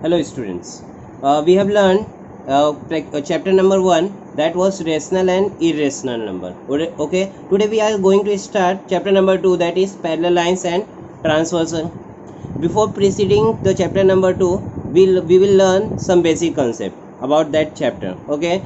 Hello students, we have learned chapter number 1, that was rational and irrational number. Okay, today we are going to start chapter number 2, that is parallel lines and transversal. Before proceeding the chapter number 2, we will learn some basic concept about that chapter. Okay,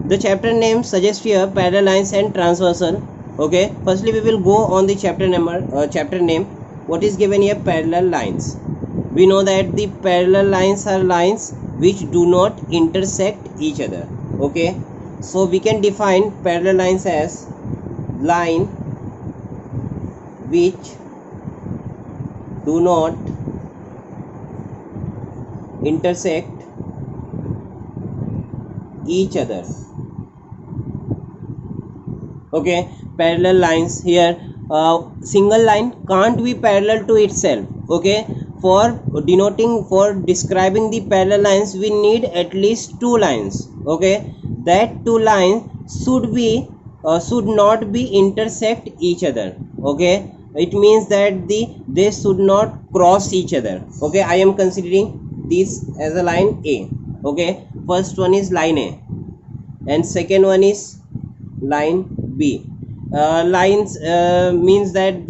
the chapter name suggests here parallel lines and transversal. Okay, firstly we will go on the chapter name. What is given here? Parallel lines. We know that the parallel lines are lines which do not intersect each other. Okay, so we can define parallel lines as line which do not intersect each other. Okay, parallel lines here, single line can't be parallel to itself. Okay, for describing the parallel lines we need at least two lines. Okay, that two lines should not be intersect each other. Okay, it means that they should not cross each other. Okay, I am considering this as a line A. Okay, first one is line A and second one is line B. Lines means that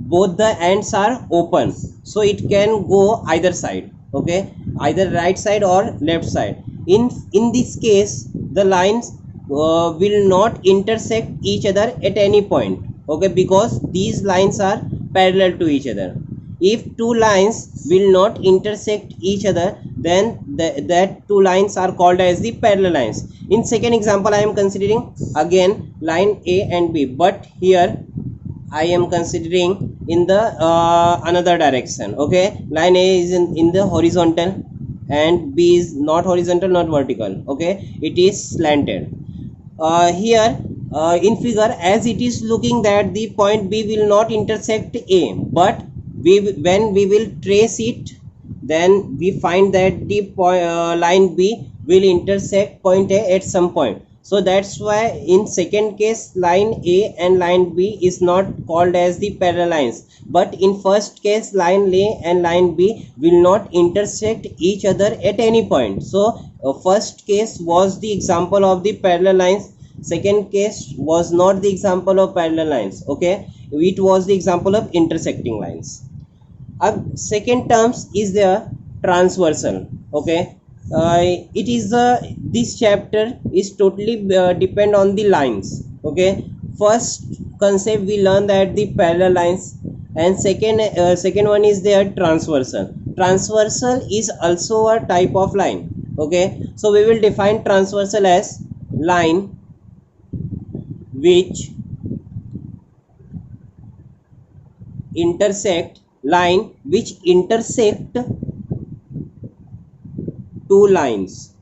both the ends are open, so it can go either side. Okay, either right side or left side. In this case the lines will not intersect each other at any point. Okay, because these lines are parallel to each other. If two lines will not intersect each other, then that two lines are called as the parallel lines. In second example I am considering again line A and B, but here I am considering in the another direction. Okay, line A is in the horizontal and B is not horizontal, not vertical. Okay, it is slanted. Here in figure, as it is looking that the point B will not intersect A, but when we will trace it, then we find that the line B will intersect point A at some point. So that's why in second case line A and line B is not called as the parallel lines, but in first case line A and line B will not intersect each other at any point. So first case was the example of the parallel lines, second case was not the example of parallel lines. Okay, it was the example of intersecting lines. Second terms is the transversal. Okay, it is this chapter is totally depend on the lines. Okay, first concept we learn that the parallel lines, and second one is their transversal. Transversal is also a type of line. Okay, so we will define transversal as line which intersect two lines.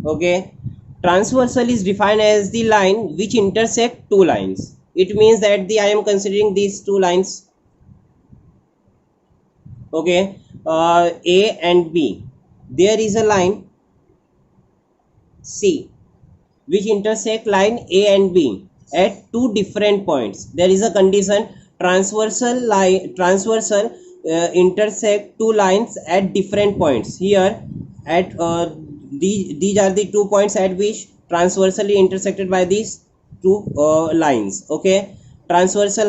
Okay, transversal is defined as the line which intersect two lines. It means that I am considering these two lines. Okay, A and B. There is a line C which intersect line A and B at two different points. There is a condition: transversal intersect two lines at different points. Here at these are the 2 points at which transversally intersected by these two lines. Okay, transversal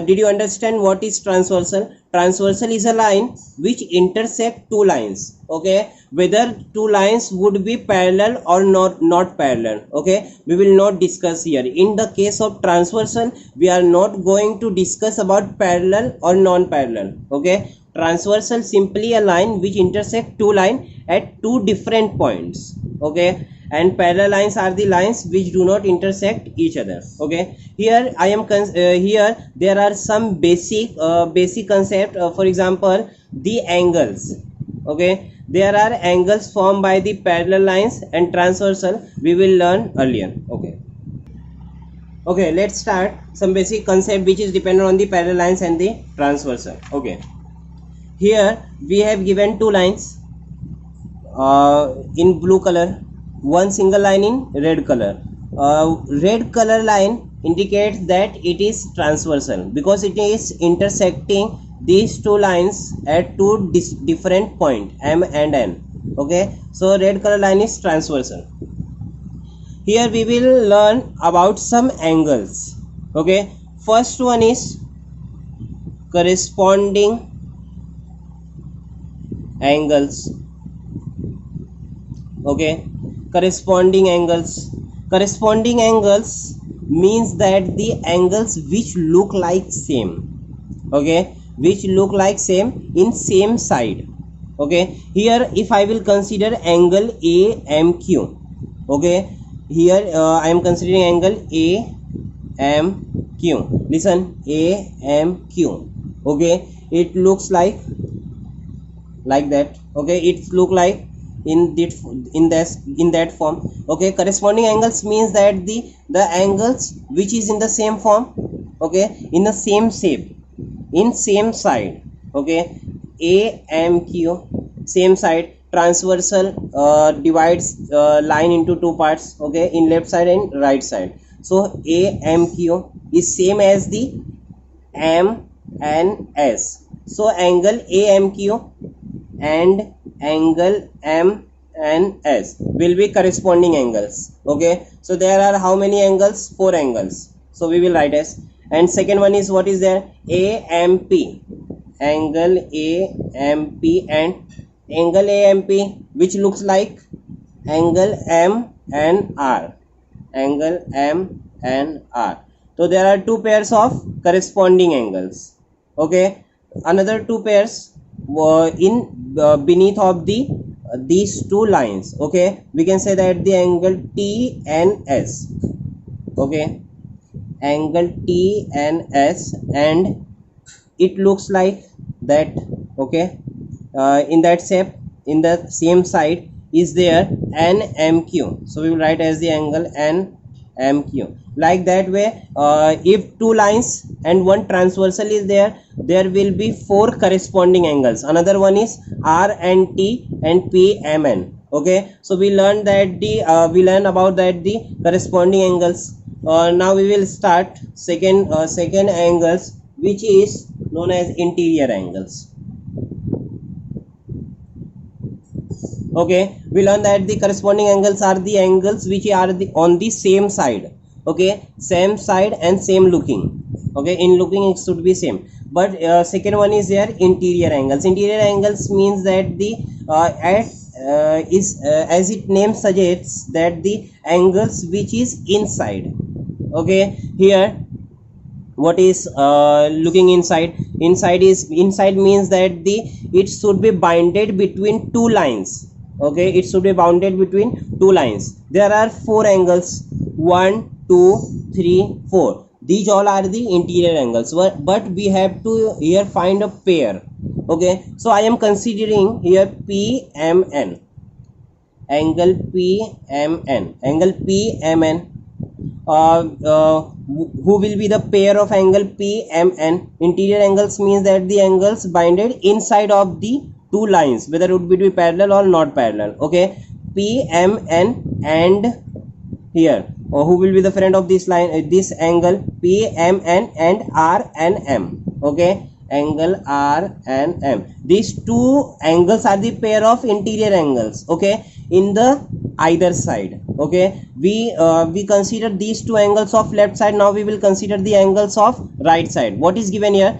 did you understand what is transversal? Transversal is a line which intersect two lines. Okay, whether two lines would be parallel or not parallel. Okay, we will not discuss here. In the case of transversal we are not going to discuss about parallel or non-parallel. Okay, transversal simply a line which intersect two lines at two different points. Okay, and parallel lines are the lines which do not intersect each other. Okay, here I am here there are some basic concept. For example, the angles. Okay, there are angles formed by the parallel lines and transversal we will learn earlier. Okay, let's start some basic concept which is dependent on the parallel lines and the transversal. Okay, here we have given two lines in blue color, one single line in red color. Red color line indicates that it is transversal because it is intersecting these two lines at two different point M and N. Okay, so red color line is transversal. Here we will learn about some angles. Okay, first one is corresponding angles. Okay, corresponding angles. Corresponding angles means that the angles which look like same. Okay, which look like same in same side. Okay, here if I will consider angle AMQ. Okay, here I am considering angle AMQ. Listen, AMQ. Okay, it looks like that. Okay, it look like in that form. Okay, corresponding angles means that the angles which is in the same form. Okay, in the same shape, in same side. Okay, AMQ, same side, transversal, divides line into two parts. Okay, in left side and right side. So AMQ is same as the M and S. So angle AMQ and angle M and S will be corresponding angles. Okay, so there are how many angles? 4 angles. So we will write as. And second one is, what is there? AMP, angle AMP and angle AMP which looks like angle M and R, angle M and R. So there are two pairs of corresponding angles. Okay, another two pairs in beneath of the these two lines. Okay, we can say that the angle T and S. Okay, angle T and S, and it looks like that. Okay, in that shape, in the same side is there NMQ. So we will write as the angle NMQ. Like that way, if two lines and one transversal is there, there will be 4 corresponding angles. Another one is R and T and P M N. Okay, so we learned that we learn about that the corresponding angles. Now we will start second angles, which is known as interior angles. Okay, we learn that the corresponding angles are the angles which are on the same side. Okay, same side and same looking. Okay, in looking it should be same, but second one is there interior angles. Interior angles means that the as its name suggests, that the angles which is inside. Okay, here what is looking inside? Inside means that it should be bounded between two lines. Okay, it should be bounded between two lines. There are 4 angles, 1 2 3 4. These all are the interior angles, but we have to here find a pair. Okay, so I am considering here PMN, angle PMN, angle PMN. Who will be the pair of angle PMN? Interior angles means that the angles bounded inside of the two lines, whether it would be parallel or not parallel. Okay, PMN, and here who will be the friend of this line, this angle PMN, and R and M. Okay, angle R and M. These two angles are the pair of interior angles. Okay, in the either side. Okay, we consider these two angles of left side. Now we will consider the angles of right side. What is given here?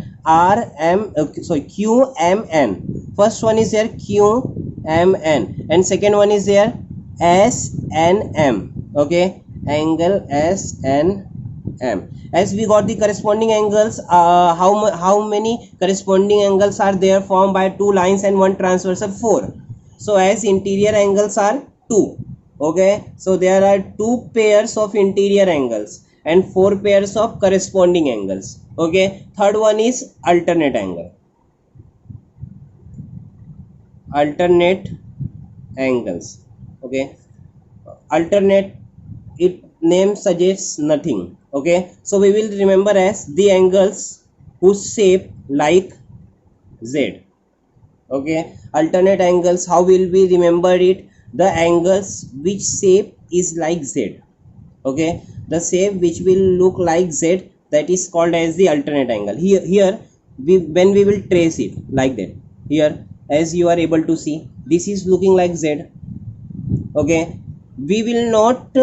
QMN. First one is here QMN, and second one is there SNM. Okay, angle SNM. As we got the corresponding angles, how many corresponding angles are there formed by two lines and one transversal? 4. So as interior angles are 2. Okay, so there are 2 pairs of interior angles and 4 pairs of corresponding angles. Okay, third one is alternate angle. Alternate angles. Okay, alternate, it name suggests nothing. Okay, so we will remember as the angles whose shape like Z. Okay, alternate angles, how will we remember it? The angles which shape is like Z. Okay, the shape which will look like Z, that is called as the alternate angle. Here when we will trace it like that, here as you are able to see, this is looking like Z. Okay, we will not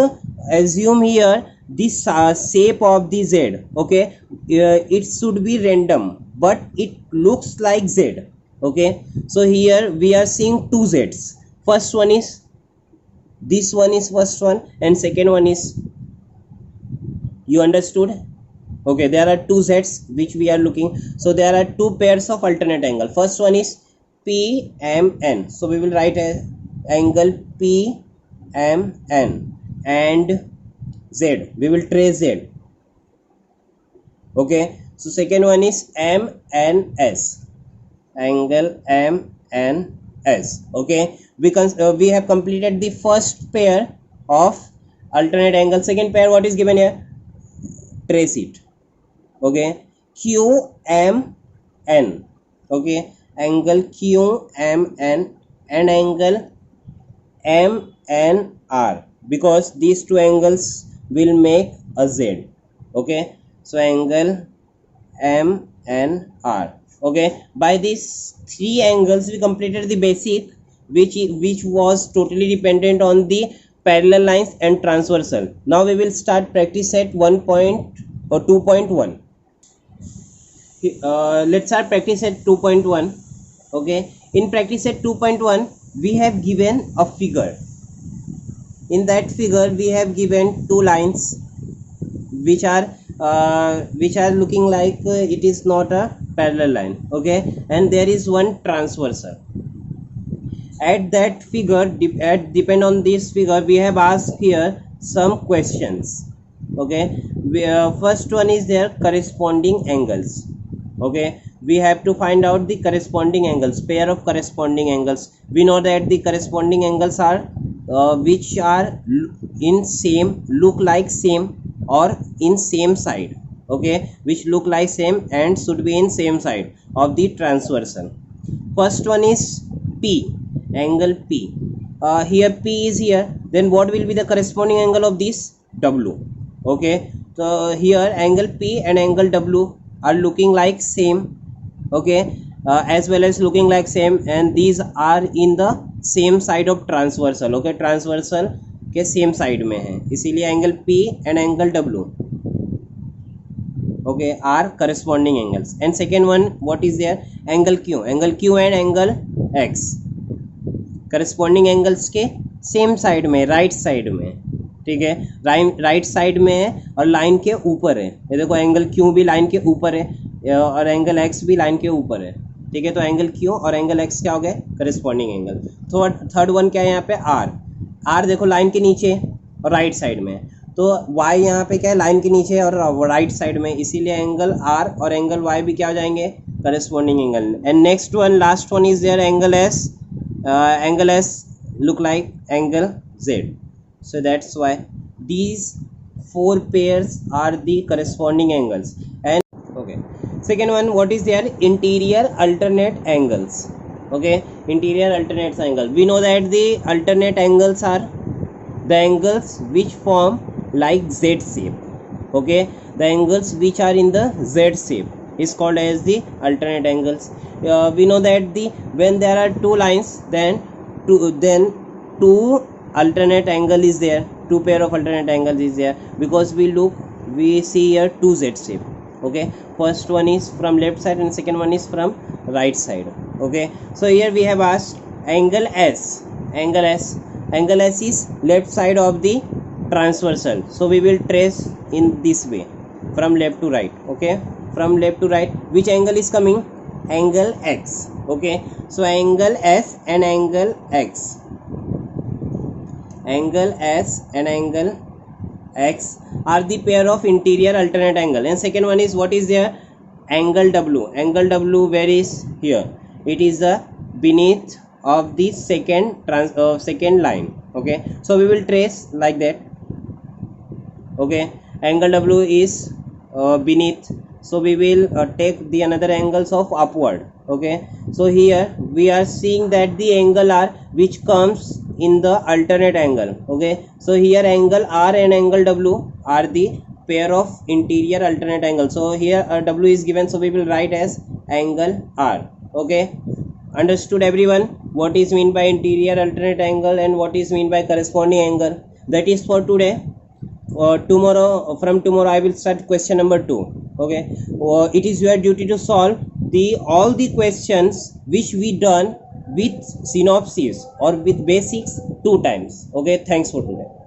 assume here this shape of the Z. Okay, it should be random, but it looks like Z. Okay, so here we are seeing two Z's. First one is this one is first one, and second one is, you understood? Okay, there are two Z's which we are looking. So there are two pairs of alternate angle. First one is PMN, so we will write a angle PMN and Z, we will trace Z. Okay, so second one is MNS, angle MNS. Okay, we have completed the first pair of alternate angle. Second pair, what is given here? Trace it. Okay, QMN. Okay, angle QMN and angle MNR, because these two angles will make a Z. Okay, so angle MNR. Okay, by these three angles we completed the basic, which was totally dependent on the parallel lines and transversal. Now we will start practice at 2.1. Let's start practice at 2.1. Okay, in practice at 2.1 we have given a figure. In that figure we have given two lines which are looking like it is not a parallel line. Okay, and there is one transversal. At that figure, depend on this figure, we have asked here some questions. Okay, first one is their corresponding angles. Okay, we have to find out the corresponding angles, pair of corresponding angles. We know that the corresponding angles are which are in same, look like same, or in same side. Okay, which look like same and should be in same side of the transversal. First one is P, angle P. Here P is here, then what will be the corresponding angle of this? W. Okay, so here angle P and angle W are looking like same. Okay, as well as looking like same, and these are in the same side of transversal. Okay, transversal के same side में है, इसीलिए angle P and angle W, okay, are corresponding angles. And second one, what is there? Angle Q and angle X corresponding angles के same side में, right side में. ठीक है, right side में है और लाइन के ऊपर है. ये देखो एंगल Q भी लाइन के ऊपर है और एंगल X भी लाइन के ऊपर है. ठीक है, तो एंगल Q और एंगल X क्या हो गए? Corresponding angle. तो थर्ड वन क्या है यहाँ पे? R देखो लाइन के नीचे और राइट साइड में, तो Y यहाँ पे क्या है? लाइन के नीचे और राइट साइड में, इसीलिए एंगल R और एंगल Y भी क्या हो जाएंगे? Corresponding angle. And next one, last one is there angle S look like angle Z. So that's why these four pairs are the corresponding angles. And okay, second one, what is their? Interior alternate angles. Okay, interior alternate angle. We know that the alternate angles are the angles which form like Z shape. Okay, the angles which are in the Z shape is called as the alternate angles. We know that when there are two lines, then two alternate angle is there, two pair of alternate angles is there, because we see here two Z shape. Okay, first one is from left side and second one is from right side. Okay, so here we have asked angle S is left side of the transversal, so we will trace in this way from left to right. Okay, from left to right, which angle is coming? Angle X. Okay, so angle S and angle X, angle S and angle X are the pair of interior alternate angle. And second one is, what is there? Angle W. Angle W, where is? Here it is the beneath of the second line. Okay, so we will trace like that. Okay, angle W is beneath, so we will take the another angles of upward. Okay, so here we are seeing that the angle R which comes in the alternate angle. Okay, so here angle R and angle W are the pair of interior alternate angle. So here W is given, so we will write as angle are. Okay, understood everyone what is mean by interior alternate angle and what is mean by corresponding angle? That is for today. From tomorrow I will start question number 2. Okay, it is your duty to solve all the questions which we done with synopsis or with basics 2 times. Okay, thanks for today.